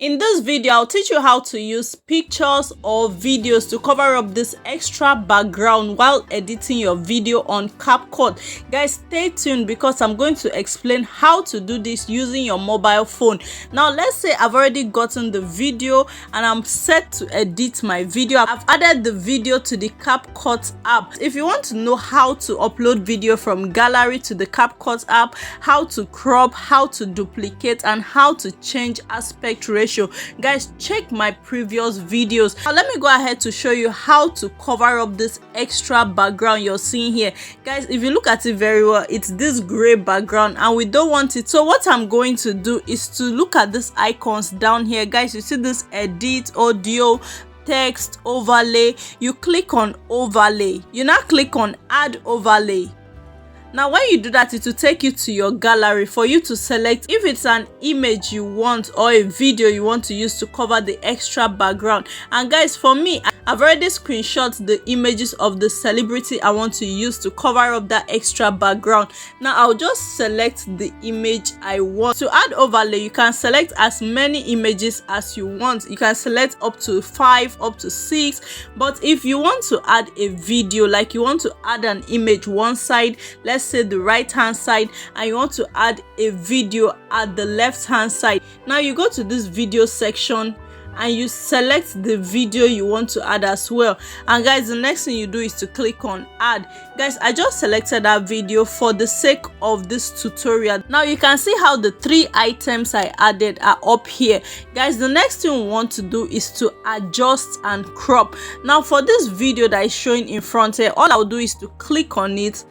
In this video, I'll teach you how to use pictures or videos to cover up this extra background while editing your video on CapCut. Guys, stay tuned because I'm going to explain how to do this using your mobile phone. Now, let's say I've already gotten the video and I'm set to edit my video. I've added the video to the CapCut app. If you want to know how to upload video from gallery to the CapCut app, how to crop, how to duplicate, and how to change aspect ratio, guys, check my previous videos. Now let me go ahead to show you how to cover up this extra background you're seeing here. Guys, if you look at it very well, it's this gray background and we don't want it. So what I'm going to do is to look at these icons down here. Guys, you see this edit, audio, text, overlay. You click on overlay. You now click on add overlay. Now when you do that, it will take you to your gallery for you to select if it's an image you want or a video you want to use to cover the extra background. And guys, for me, I've already screenshot the images of the celebrity I want to use to cover up that extra background. Now I'll just select the image I want. To add overlay, you can select as many images as you want. You can select up to 5, up to 6. But if you want to add a video, like you want to add an image one side, let's say the right hand side, and you want to add a video at the left hand side, now you go to this video section and you select the video you want to add as well. And guys, the next thing you do is to click on add. Guys, I just selected that video for the sake of this tutorial. Now you can see how the 3 items I added are up here. Guys, the next thing we want to do is to adjust and crop. Now for this video that is showing in front here, all I'll do is to click on it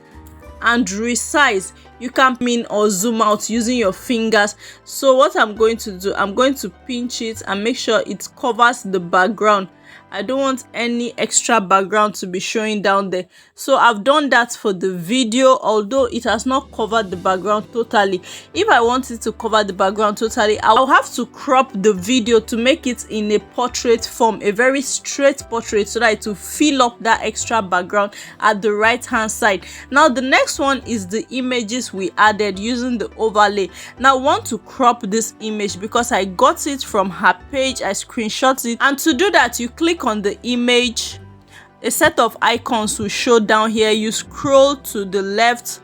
and resize. You can pin or zoom out using your fingers. So what I'm going to do, I'm going to pinch it and make sure it covers the background. I don't want any extra background to be showing down there. So I've done that for the video, although it has not covered the background totally. If I wanted to cover the background totally, I'll have to crop the video to make it in a portrait form, a very straight portrait, so that it will fill up that extra background at the right hand side. Now the next one is the images we added using the overlay. Now I want to crop this image because I got it from her page. I screenshot it, and to do that, you click on the image. A set of icons will show down here. You scroll to the left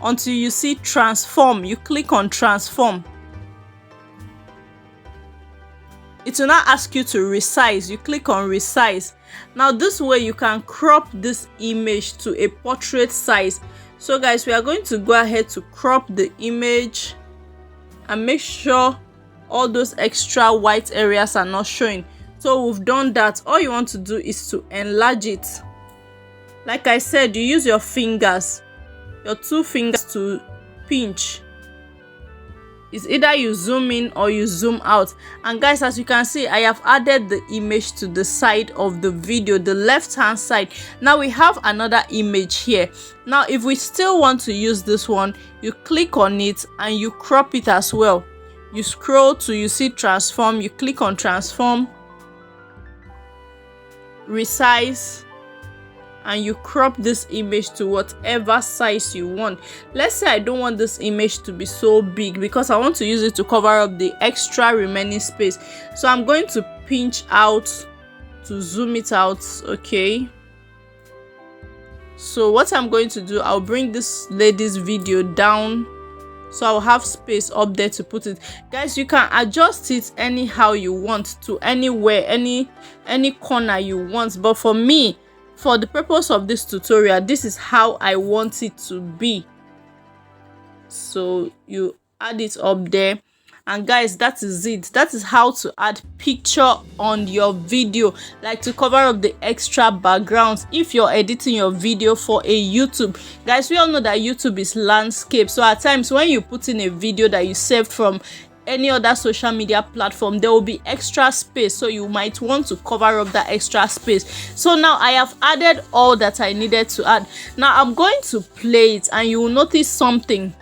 until you see transform. You click on transform. It will now ask you to resize. You click on resize. Now this way you can crop this image to a portrait size. So guys, we are going to go ahead to crop the image and make sure all those extra white areas are not showing. So we've done that. All you want to do is to enlarge it. Like I said, you use your fingers, your 2 fingers to pinch. It's either you zoom in or you zoom out. And guys, as you can see, I have added the image to the side of the video, the left hand side. Now we have another image here. Now if we still want to use this one, you click on it and you crop it as well. You scroll to you see transform. You click on transform, resize, and you crop this image to whatever size you want. Let's say I don't want this image to be so big because I want to use it to cover up the extra remaining space. So I'm going to pinch out to zoom it out. Okay, so what I'm going to do, I'll bring this lady's video down so I'll have space up there to put it. Guys, you can adjust it anyhow you want, to anywhere, any corner you want. But for me, for the purpose of this tutorial, this is how I want it to be. So you add it up there. And guys, that is it. That is how to add picture on your video, like to cover up the extra backgrounds if you're editing your video for a YouTube. Guys, we all know that YouTube is landscape. So at times when you put in a video that you saved from any other social media platform, there will be extra space, so you might want to cover up that extra space. So now I have added all that I needed to add. Now I'm going to play it and you will notice something.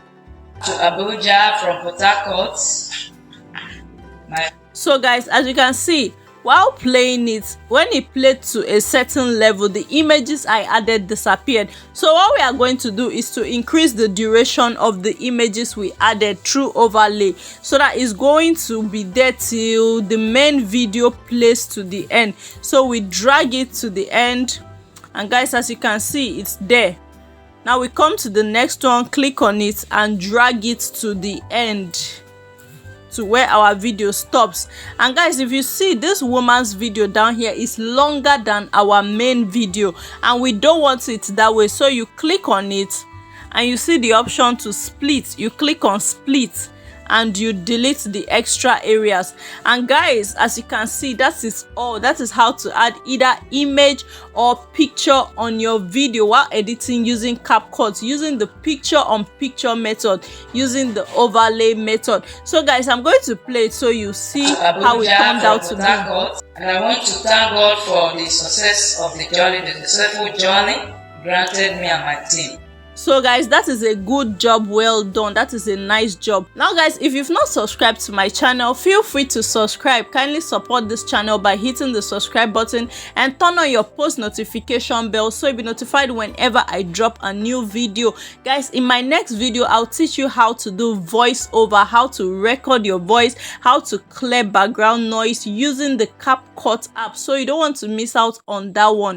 To Abuja from Port Harcourt. So guys, as you can see, While playing it, when it played to a certain level, the images I added disappeared. So what we are going to do is to increase the duration of the images we added through overlay, so that it's going to be there till the main video plays to the end. So we drag it to the end, and guys, as you can see, it's there. Now we come to the next one, click on it and drag it to the end, to where our video stops. And guys, if you see, this woman's video down here is longer than our main video, and we don't want it that way. So you click on it and you see the option to split. You click on split and you delete the extra areas. And guys, as you can see, that is all. That is how to add either image or picture on your video while editing using CapCut, using the picture on picture method, using the overlay method. So guys, I'm going to play it so you see how it turned out to be. And I want to thank God for the success of the journey, the successful journey granted me and my team. So guys, that is a good job, well done. That is a nice job. Now guys, if you've not subscribed to my channel, feel free to subscribe. Kindly support this channel by hitting the subscribe button and turn on your post notification bell so you'll be notified whenever I drop a new video. Guys, in my next video, I'll teach you how to do voiceover, how to record your voice, how to clear background noise using the CapCut app. So you don't want to miss out on that one.